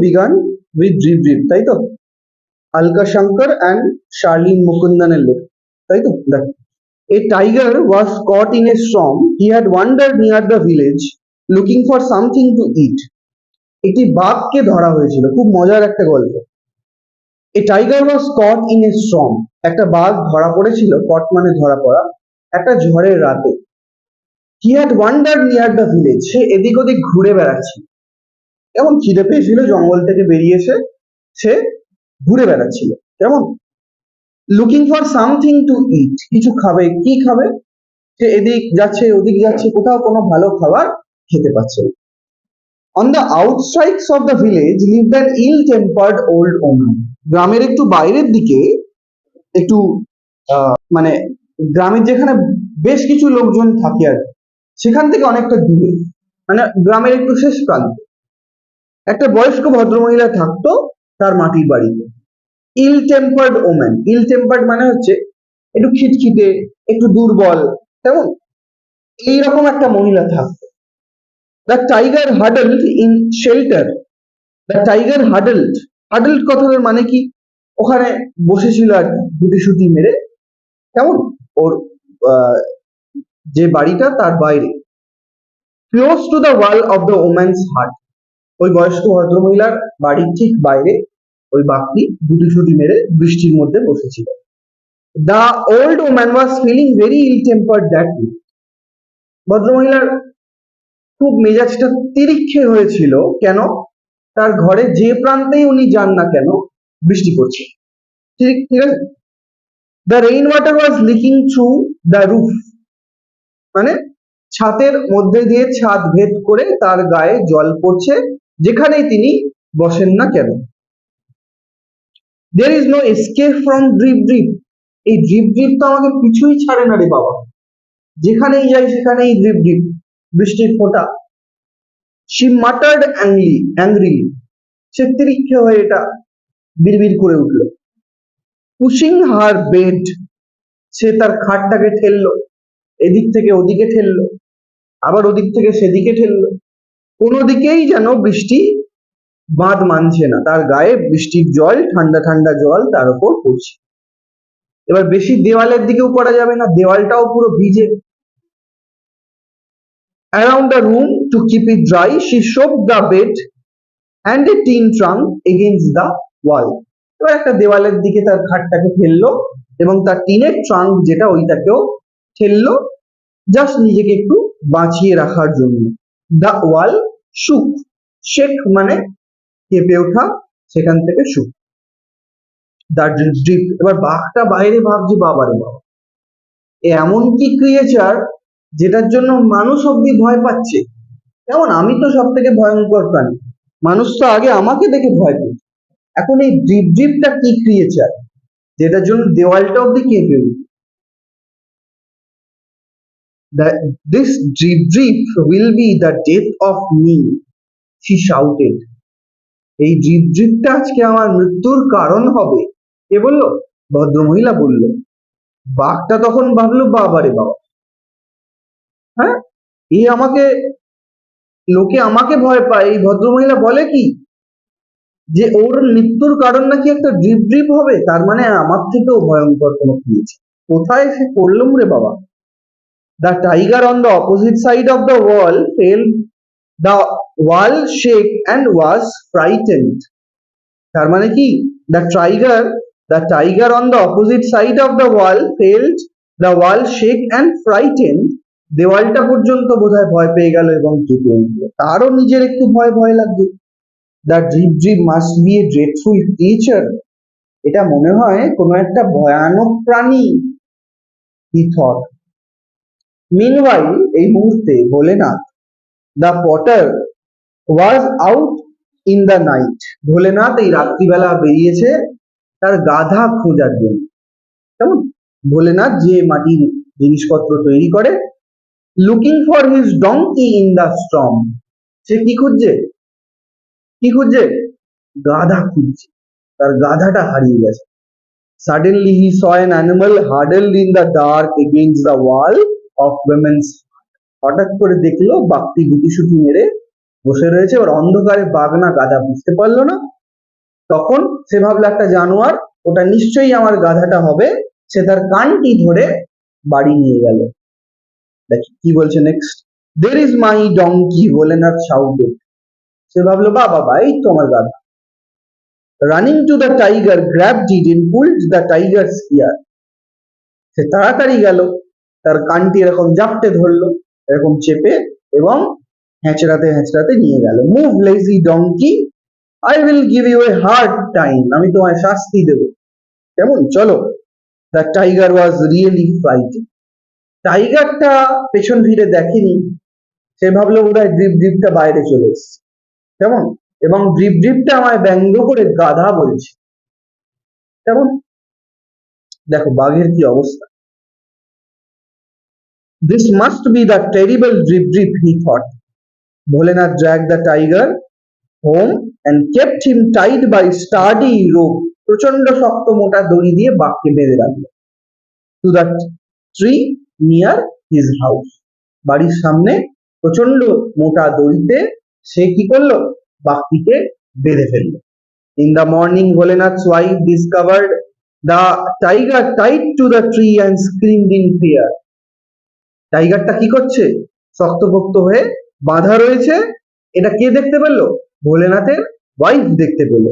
Began with drip drip, তাই তো? Alka Shankar and Sharlin মুকুন্দনের লেখা, তাই তো? দেখ, a tiger was caught in a storm. He had wandered near the village looking for something to eat. একটি বাঘকে ধরা হয়েছিল, খুব মজার একটা গল্প। A tiger was caught in a storm. একটা বাঘ ধরা পড়েছিল, caught মানে ধরা পড়া, একটা ঝড়ের রাতে। He had wandered near the village. সে এদিক ওদিক ঘুরে বেড়াচ্ছিল, কেমন খিদে পেয়েছিল, জঙ্গল থেকে বেরিয়েছে, সে ঘুরে বেড়াচ্ছিল, কেমন লুকিং ফর সামথিং টু ইট, কিছু খাবে, কি খাবে, সে এদিক যাচ্ছে ওদিক যাচ্ছে, কোথাও কোনো ভালো খাবার খেতে পাচ্ছে না। On the outskirts of the village lived an ill tempered old woman. গ্রামের একটু বাইরের দিকে, একটু মানে গ্রামের যেখানে বেশ কিছু লোকজন থাকে আর সেখান থেকে অনেকটা দূরে, মানে গ্রামের একটু শেষ প্রান্তে একটা বয়স্ক ভদ্রমহিলা থাকতো তার মাটির বাড়িতে। Ill tempered woman, ill tempered মানে হচ্ছে একটু খিটখিটে, একটু দুর্বল, তেমন এইরকম একটা মহিলা থাকতো। The tiger huddled in shelter. The tiger huddled, huddled কথাটার মানে কি, ওখানে বসেছিল আর গুটিসুটি মেরে, কেমন ওর যে বাড়িটা তার বাইরে, close to the wall of the woman's হাট। ওই বয়স্ক ভদ্রমহিলার বাড়ির ঠিক বাইরে ওই বাঘটি গুটিসুটি মেরে বৃষ্টির মধ্যে বসেছিল। The old woman was feeling very ill tempered that day. ভদ্রমহিলার খুব মেজাজটা তিরিক্ষে হয়েছিল, কেন, তার ঘরে যে প্রান্তেই উনি যান না কেন বৃষ্টি পড়ছে, ঠিক ঠিক আছে। The rain water was leaking through the roof, মানে ছাদের মধ্যে দিয়ে ছাদ ভেদ করে তার গায়ে জল পড়ছে যেখানেই তিনি বসেন না কেন। There is no escape from drip drip. এই ড্রিপ ড্রিপ তো আমাকে পিছুই ছাড়ে না রে বাবা, যেখানেই যাই সেখানেই ড্রিপ ড্রিপ, বৃষ্টির ফোঁটা। শি মাটার্ড অ্যাংরিলি, সে তিরিক্ষে হয়ে এটা বিড়বিড় করে উঠল। পুশিং হার বেড, সে তার খাটটাকে ঠেললো, এদিক থেকে ওদিকে ঠেললো, আবার ওদিক থেকে সেদিকে ঠেললো, কোনো দিকেই যেন বৃষ্টি বাঁধ মানছে না, তার গায়ে বৃষ্টির জল, ঠান্ডা ঠান্ডা জল তার উপর পড়ছে। এবার বেশি দেওয়ালের দিকেও পড়া যাবে না, দেওয়ালটাও পুরো ভিজে। Around the room to keep it dry, she shoved the bed and a tin trunk against the wall. এবার একটা দেওয়ালের দিকে তার খাটটাকে ফেললো এবং তার টিনের ট্রাঙ্ক যেটা ওইটাকেও ঠেললো, জাস্ট নিজেকে একটু বাঁচিয়ে রাখার জন্য। দ্য ওয়াল শুক, শেক মানে কেঁপে ওঠা, সেখান থেকে শুক। দ্য ড্রিপ, এবার বাঘটা বাইরে ভাবছে বাবারে বাবা, এমন কি ক্রিয়েচার যেটার জন্য মানুষ অব্দি ভয় পাচ্ছে, যেমন আমি তো সব থেকে ভয়ঙ্কর প্রাণী, মানুষ তো আগে আমাকে দেখে ভয় পেত, এখন এই ড্রিপ ড্রিপটা কি ক্রিয়েচার যেটার জন্য দেওয়ালটা অব্দি কেঁপে উঠবে। This drip drip will be the death of me, she shouted. এই ড্রিপ ড্রিপটা আজকে আমার মৃত্যুর কারণ হবে, কে বললো, ভদ্রমহিলা বলল। বাঘটা তখন ভাবলো বাবারে বাবা, হ্যাঁ এই আমাকে, লোকে আমাকে ভয় পায়, এই ভদ্রমহিলা বলে কি যে ওর মৃত্যুর কারণ নাকি একটা ড্রিপ ড্রিপ হবে, তার মানে আমার থেকেও ভয়ঙ্কর কোনো ক্রিয়েছে, কোথায় সে পড়লাম রে বাবা। The tiger on the opposite side of the wall felt the wall shake and was frightened. তার মানে কি, the tiger on the opposite side of the wall felt the wall shake and frightened. দেওয়ালটা পর্যন্ত বোধহয় ভয় পেয়ে গেল এবং কেঁপে উঠল, তারও নিজের একটু ভয় ভয় লাগবে। The drip drip must be a dreadful creature. এটা মনে হয় কোনো একটা ভয়ানক প্রাণী, he thought. Meanwhile, এই মুহূর্তে Bholenath, the potter, was out in the night. Bholenath এই রাত্রিবেলা বেরিয়েছে তার গাধা খোঁজার জন্য, কেমন, ভোলেনাথ যে মাটির জিনিসপত্র তৈরি করে, looking for his donkey in the storm. সে কি খুঁজছে, কি খুঁজছে, গাধা খুঁজছে, তার গাধাটা হারিয়ে গেছে। Suddenly he saw an animal huddled in the dark against the wall of women's. হঠাৎ করে দেখলো বাঘটি গুটিসুটি মেরে বসে রয়েছে, ওর অন্ধকারে বাঘ না গাধা বুঝতে পারলো না। তখন সে ভাবলো একটা জানোয়ার, ওটা নিশ্চয়ই আমার গাধাটা হবে। সে তার কানটি ধরে বাড়ি নিয়ে গেল। দেখি কি বলছে next. There is my donkey Bholenath shouted. সে ভাবলো বা বাবা, এই তো আমার গাধা। Running to the tiger grabbed it and pulled the tiger's ear. সে তাড়াতাড়ি গেল, তার কানটি এরকম জাপটে ধরলো, এরকম চেপে, এবং হেঁচড়াতে হেঁচড়াতে নিয়ে গেল। Move lazy donkey, I will give you a hard time. আমি তোমায় শাস্তি দেবো। কেমন, চলো। The tiger was really frightened. টাইগারটা পেছন ফিরে দেখেনি। সে ভাবলো বোধহয় ড্রিপ ড্রিপটা বাইরে চলে এসছে। কেমন, এবং ড্রিপ ড্রিপটা আমায় ব্যঙ্গ করে গাধা বলছে। কেমন, দেখো বাঘের কি অবস্থা। This must be the terrible Drip Drip, he thought. Bholenath dragged the tiger home and kept him tied by sturdy rope. প্রচন্ড শক্ত মোটা দড়ি দিয়ে বাঘকে বেঁধে রাখলো। To the tree near his house. বাড়ির সামনে প্রচন্ড মোটা দড়িতে সে কি করলো, বাঘটিকে বেঁধে ফেললো। In the morning, Bholenath's wife discovered the tiger tied to the tree and screamed in fear. টাইগারটা কি করছে, শক্তপোক্ত হয়ে বাঁধা রয়েছে। এটা কে দেখতে পেল, ভোলেনাথের ওয়াইফ দেখতে পেল।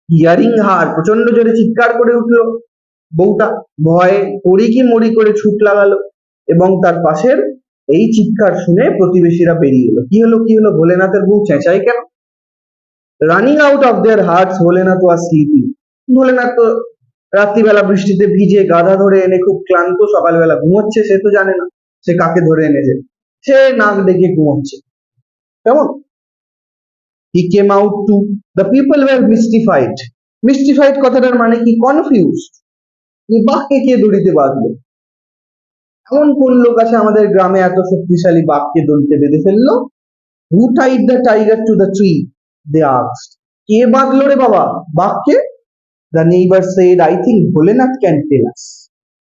হিয়ারিং হার, প্রচন্ড জোরে চিৎকার করে উঠলো বউটা, ভয়ে পড়ি কি মরি করে ছুট লাগালো। এবং তার পাশের এই চিৎকার শুনে প্রতিবেশীরা বেরিয়ে এলো। কি হলো কি হলো, ভোলেনাথের বউ চেঁচাই কেন। Running out of their hearts, Bholenath was sleeping. Bholenath তো রাত্রিবেলা বৃষ্টিতে ভিজে গাধা ধরে এনে খুব ক্লান্ত, সকালবেলা ঘুমোচ্ছে। সে তো জানে না সে কাকে ধরে এনেছে, সে নাক ডেকে ঘুমোচ্ছে। কেমন, he came out too, the people were mystified. Mystified কথাটার মানে কি, কনফিউজড। বাঘকে কে দড়িতে বাঁধলো, এমন কোন লোক আছে আমাদের গ্রামে এত শক্তিশালী বাঘকে দড়িতে বেঁধে ফেললো। Who tied the tiger to the tree, they asked. কে বাঁধলো রে বাবা বাঘকে। The neighbor said, I think Bholenath can tell us.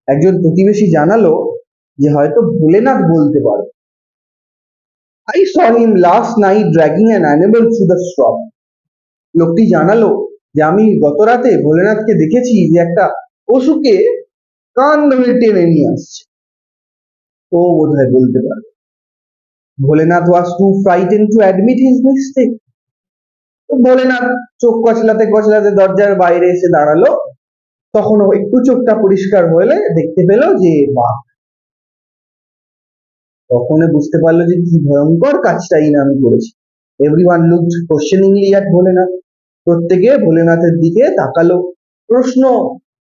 একজন প্রতিবেশী জানালো যে হয়তো ভোলেনাথ বলতে পারে। I saw him last night dragging an animal through the swamp. লোকটি জানালো যে আমি গত রাতে ভোলেনাথকে দেখেছি যে একটা পশুকে কান ধরে টেনে নিয়ে আসছে। ও বোধহয় বলতে পারে। Bholenath was too frightened to admit his mistake. Bholenath চোখ কচলাতে কচলাতে দরজার বাইরে এসে দাঁড়ালো। তখন একটু চোখটা পরিষ্কার হলে দেখতে পেল যে বাঘ। তখন বুঝতে পারলো যে কি ভয়ঙ্কর কাজটাই না আমি করেছি। Everyone looked questioningly at Bholenath. প্রত্যেকে ভোলেনাথের দিকে তাকালো, প্রশ্ন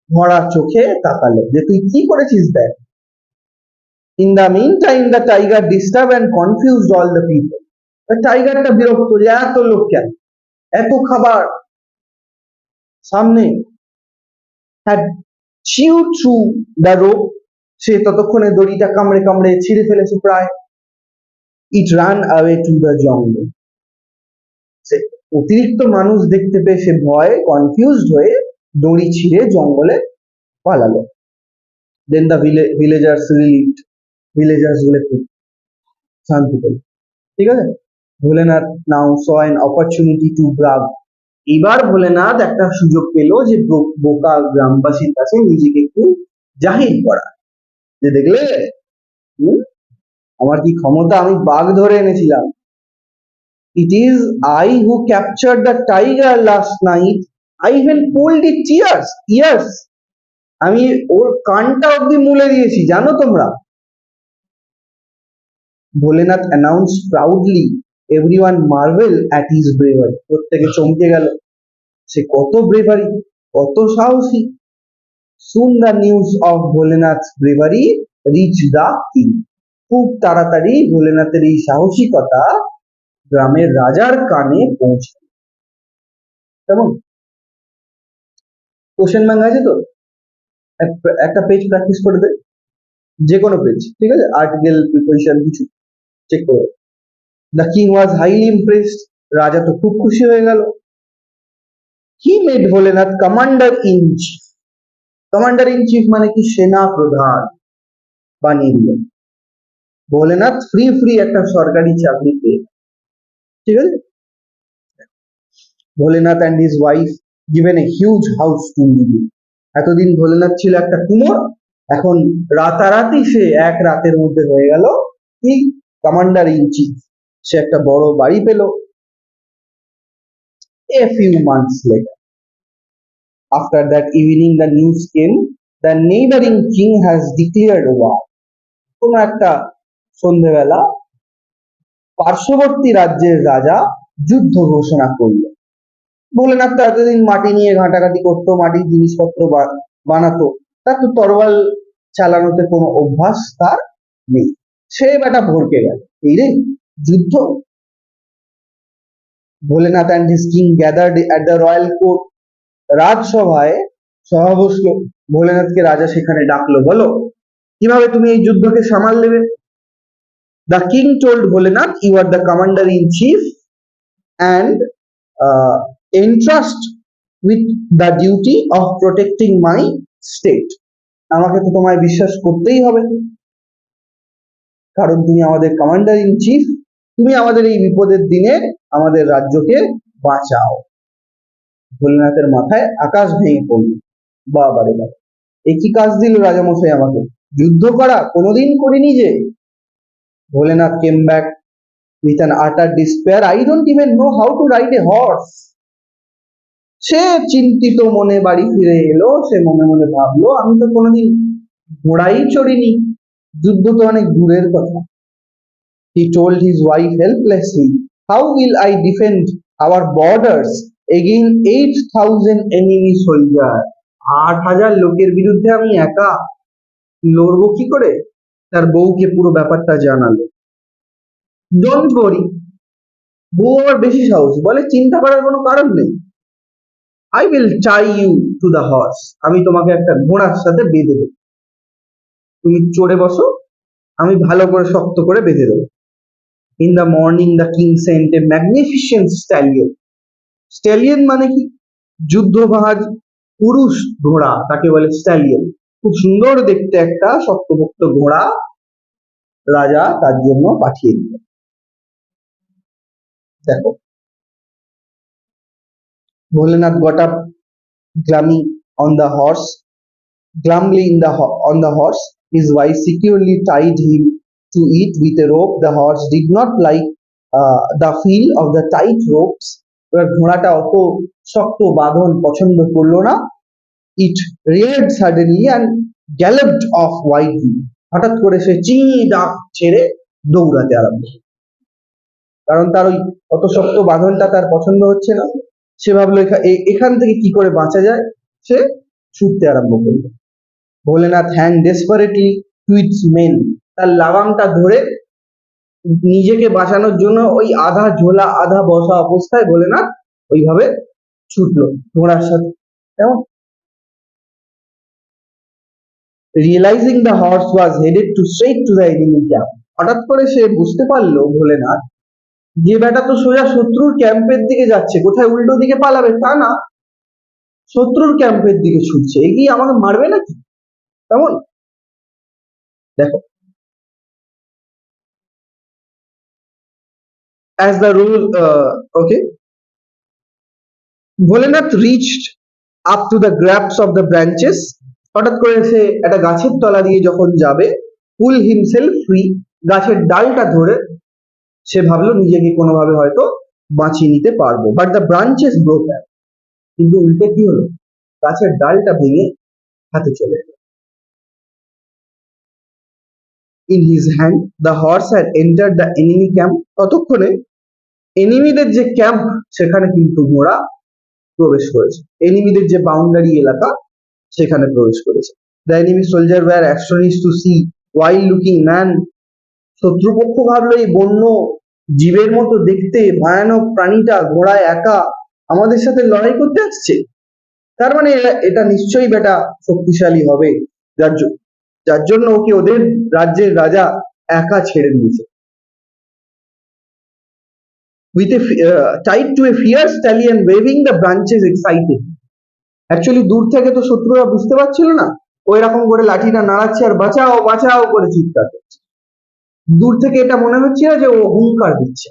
ভরা চোখে তাকালো যে তুই কি করেছিস দেখ। In the mean time the tiger disturb and confused all the people. টাইগারটা বিরক্ত যে এত লোক কেন, এত খাবার সামনে। had chewed through the rope. সে ততক্ষণে দড়িটা কামড়ে কামড়ে ছিঁড়ে ফেলেছে প্রায়। It ran away to the jungle. সে অতিরিক্ত মানুষ দেখতে পেয়ে সে ভয়ে কনফিউজড হয়ে দড়ি ছিঁড়ে জঙ্গলে পালালো। Then the villagers relieved. Villagers গুলো খুব শান্তি পেল। ঠিক আছে, Bholenath now saw an opportunity to brag. এবার ভোলেনাথ একটা সুযোগ পেল যে বোকা গ্রামবাসীর কাছে নিজেকে একটু জাহির করা, যে দেখলে আমার কি ক্ষমতা, আমি বাঘ ধরে এনেছিলাম। It is I who captured the tiger last night. I even pulled its ears. আমি ওর কানটা অব্দি মুলে দিয়েছি, জানো তোমরা। Bholenath announced proudly. Everyone marveled at his bravery. প্রত্যেকে চমকে গেল, সে কত ব্রেভারি, কত সাহসী। Soon the news of Bholenath's bravery reached the king. খুব তাড়াতাড়ি ভোলেনাথের এই সাহসিকতা গ্রামের রাজার কানে পৌঁছায়। কেমন, কোশ্চেন ব্যাংক আছে তো, একটা পেজ প্র্যাকটিস করে দে, যে কোনো পেজ, ঠিক আছে, আর্টিকেল প্রিপোজিশন কিছু চেক করে। The king was highly impressed. রাজা তো খুব খুশি হয়ে গেল। He made Bholenath commander in chief. Commander in chief মানে কি, সেনা প্রধান বানিয়ে দিলেন। ভোলেনাথ ফ্রি একটা সরকারি চাকরি পেয়ে। ঠিক আছে। Bholenath and his wife given a huge house to live in. এতদিন ভোলেনাথ ছিল একটা কুমোর, এখন রাতারাতি সে এক রাতের মধ্যে হয়ে গেল কি কমান্ডার ইন চিফ, সে একটা বড় বাড়ি পেল। A few months later, after that evening, the news came, the neighboring king has declared war. কোনো একটা সন্ধ্যেবেলা পার্শ্ববর্তী রাজ্যের রাজা যুদ্ধ ঘোষণা করল। ভোলেনাথ তো এতদিন মাটি নিয়ে ঘাটাঘাটি করতো, মাটির জিনিসপত্র বানাতো, তার তো তরোয়াল চালানোতে কোনো অভ্যাস তার নেই। সে বেটা ভড়কে গেল, এই রে যুদ্ধ। Bholenath and his king gathered at the royal court. রাজসভায় সভা বসলো, ভোলেনাথকে রাজা সেখানে ডাকলো, বলো কিভাবে তুমি এই যুদ্ধকে সামাল দেবে। The king told Bholenath, you are the commander in chief and entrust with the duty of protecting my state. আমাকে তো তোমায় বিশ্বাস করতেই হবে, কারণ তুমি আমাদের কমান্ডার ইন চিফ, তুমি আমাদের এই বিপদের দিনে আমাদের রাজ্যকে বাঁচাও। ভোলেনাথের মাথায় আকাশ ভেঙে পড়ল, বাবারে বাবা, এ কি কাজ দিল রাজামশাই আমাকে, যুদ্ধ করা কোনোদিন করিনি যে। Bholenath came back with an utter despair. I don't even know how to ride a horse. সে চিন্তিত মনে বাড়ি ফিরে এলো, সে মনে মনে ভাবলো আমি তো কোনোদিন ঘোড়াই চড়িনি, যুদ্ধ তো অনেক দূরের কথা। He told his wife helplessly, how will I defend our borders against 8,000 enemy soldiers? 8,000 লোকের বিরুদ্ধে আমি একা লড়বো কি করে? তার বউকে পুরো ব্যাপারটা জানালো। ডোন্ট ওয়ারি, বউ আবার বেশি সাহসী, বলে চিন্তা করার কোনো কারণ নেই। I will tie you to the horse. আমি তোমাকে একটা ঘোড়ার সাথে বেঁধে দেবো, তুমি চড়ে বসো, আমি ভালো করে শক্ত করে বেঁধে দেবো। In the morning the king sent a magnificent stallion. Stallion মানে কি? যুদ্ধবাজ পুরুষ ঘোড়া, তাকে বলে স্ট্যালিয়ন। খুব সুন্দর দেখতে একটা শক্তপোক্ত ঘোড়া রাজা তার জন্য পাঠিয়ে দিল। দেখো, Bholenath got up glumly on the horse. On the horse, his wife securely tied him to it with a rope. The horse did not like the feel of the tight ropes. এবার ঘোড়াটা অত শক্ত বাঁধন পছন্দ করলো না। It reared suddenly and galloped off wildly. হঠাৎ করে সে চিঁ ডাক ছেড়ে দৌড়াতে আরম্ভ, কারণ তার ওই অত শক্ত বাঁধনটা তার পছন্দ হচ্ছে না। সে ভাবলো এখান থেকে কি করে বাঁচা যায়, সে ছুটতে আরম্ভ করলো। Bholenath hang desperately to its mane, তার লাগামটা ধরে নিজেকে বাঁচানোর জন্য ওই আধা ঝোলা আধা বসা অবস্থায় ভোলেনাথ ওইভাবে ছুটলো ঘোড়ার সাথে। কেমন? Realizing the horse was headed to straight to the enemy camp. হঠাৎ করে সে বুঝতে পারলো ভোলেনাথ যে বেটা তো সোজা শত্রুর ক্যাম্পের দিকে যাচ্ছে, কোথায় উল্টো দিকে পালাবে তা না, শত্রুর ক্যাম্পের দিকে ছুটছে, এগিয়ে আমাকে মারবে নাকি। কেমন? দেখো, as the rule okay, Bholenath reached up to the gaps of the branches. হঠাৎ করে সে একটা গাছের তলা দিয়ে যখন যাবে, pull himself free, গাছের ডালটা ধরে সে ভাবলো নিজেকে কোনোভাবে হয়তো বাঁচিয়ে নিতে পারবো। বাট দ্য ব্রাঞ্চেস ব্রোক, কিন্তু উল্টে কি হলো, গাছের ডালটা ভেঙে হাতে চলে এলো। In his hand the horse had entered the enemy camp. ততক্ষণে এনিমিদের যে ক্যাম্প সেখানে কিন্তু ঘোড়া প্রবেশ করেছে, এনিমিদের যে বাউন্ডারি এলাকা সেখানে প্রবেশ করেছে। The enemy soldier were astonished to see wild looking man. শত্রুপক্ষ ভাবলো এই বন্য জীবের মতো দেখতে ভয়ানক প্রাণীটা ঘোড়ায় একা আমাদের সাথে লড়াই করতে আসছে, তার মানে এটা নিশ্চয়ই বেটা শক্তিশালী হবে, যার জন্য ওকে ওদের রাজ্যের রাজা একা ছেড়ে দিয়েছে। With a tied to a fierce stallion waving the branches excited. Actually দূর থেকে তো শত্রুরা বুঝতে পারছিল না, ওই রকম করে লাঠিটা নাড়াচ্ছে আর বাঁচাও বাঁচাও করে চিৎকার করছে। দূর থেকে এটা মনে হচ্ছে না যে ও হুঙ্কার দিচ্ছে,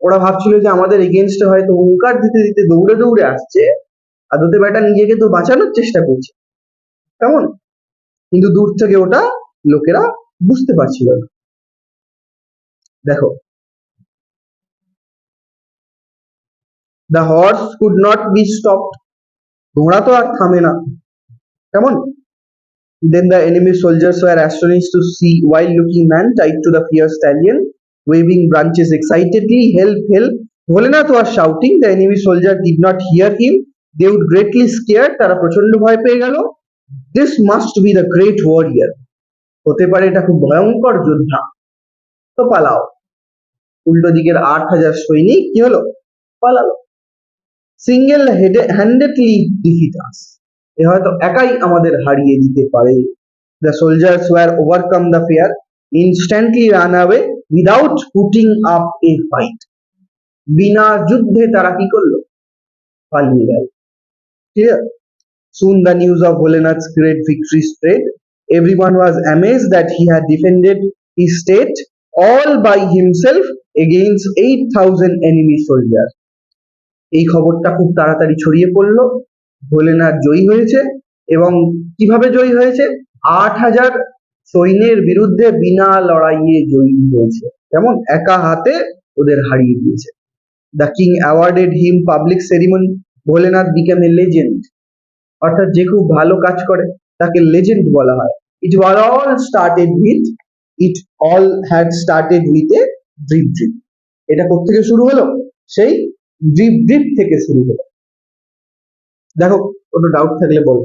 ওরা ভাবছিল যে আমাদের এগেনস্টে হয়তো হুঙ্কার দিতে দিতে দৌড়ে দৌড়ে আসছে, আর ওতে বেটা নিজেকে তো বাঁচানোর চেষ্টা করছে, কেমন? কিন্তু দূর থেকে ওটা লোকেরা বুঝতে পারছিল না। দেখো, the horse could not be stopped, ঘোড়া তো আর থামে না, কেমন? Then the enemy soldiers were astonished to see wild-looking man tied to the fierce stallion, waving branches excitedly. Help! Help! Bholenath was shouting. The enemy soldier did not hear him. They would greatly scared. তারা প্রচন্ড ভয় পেয়ে গেল। This must be the great warrior. হতে পারে এটা খুব ভয়ঙ্কর যোদ্ধা। তো পালাও। উল্টো দিকের 8,000 সৈনিক কি হলো? পালালো। Single handedly defeat us. এ হয়তো একাই আমাদের হারিয়ে দিতে পারে। The soldiers were overcome the fear, instantly ran away without putting up a fight. বিনা যুদ্ধে তারা কি করলো? পালিয়ে গেল। Clear? Soon the news of Bholenath's great victory spread. Everyone was amazed that he had defended his state all by himself against 8,000 enemy soldiers. এই খবরটা খুব তাড়াতাড়ি ছড়িয়ে পড়লো, ভোলেনাথ জয়ী হয়েছে। এবং কিভাবে জয়ী হয়েছে? 8,000 সৈন্যের বিরুদ্ধে বিনা লড়াইয়ে জয়ী হয়েছে, কেমন? একা হাতে ওদের হারিয়ে দিয়েছে। The king awarded him public ceremony, Bholenath became A legend, অর্থাৎ যে খুব ভালো কাজ করে তাকে লেজেন্ড বলা হয়। It all had started with a drip drip. এটা কোত্থেকে শুরু হলো? সেই ড্রিপ ড্রিপ থেকে শুরু হলো। দেখো, কোনো ডাউট থাকলে বলো।